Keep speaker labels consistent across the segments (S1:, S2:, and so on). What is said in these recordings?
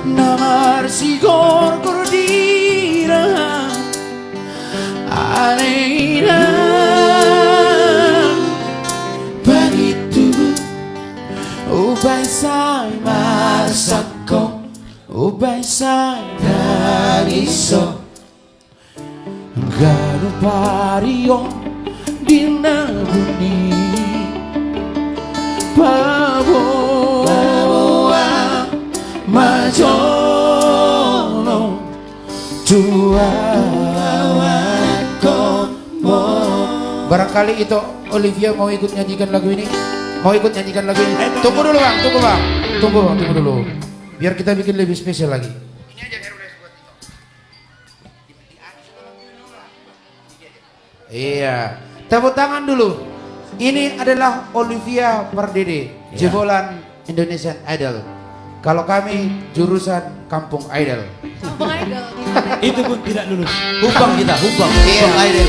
S1: Namar sigor cordira arena begitu ubay say masako ubay say dariso gano pariyo dinabuni bawa majono tua komo. Barangkali itu Olivia mau ikut nyanyikan lagu ini. Mau ikut nyanyikan lagu ini. Tunggu dulu bang, tunggu bang, tunggu dulu. Biar kita bikin lebih spesial lagi. Ini aja Hercules buat itu. Iya, tepuk tangan dulu. Ini adalah Olivia Pardede, jebolan Indonesian Idol. Kalau kami jurusan Kampung Idol.
S2: Kampung Idol.
S3: Itu pun tidak lulus.
S4: Hubang kita, hubang Idol.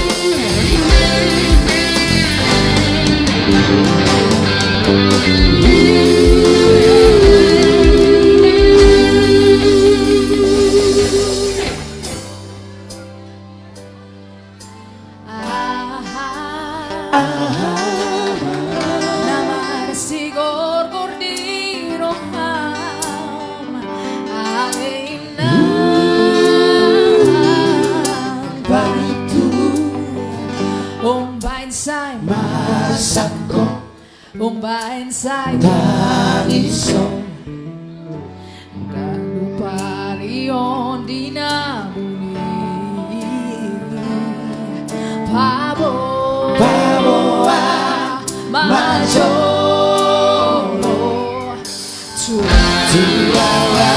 S1: Masako
S2: Umbain say
S1: dariso
S2: gano pariyon dinabuni
S1: bawa
S2: majolo
S1: Chihuahua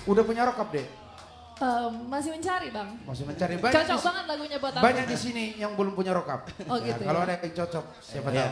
S1: Udah punya rokap deh?
S2: Masih mencari bang.
S1: Masih mencari banyak.
S2: Cocok banget lagunya buat aku.
S1: Banyak di sini yang belum punya rokap.
S2: Oh gitu
S1: Kalau
S2: ya.
S1: ada yang cocok, siapa
S3: Ya.
S1: tahu.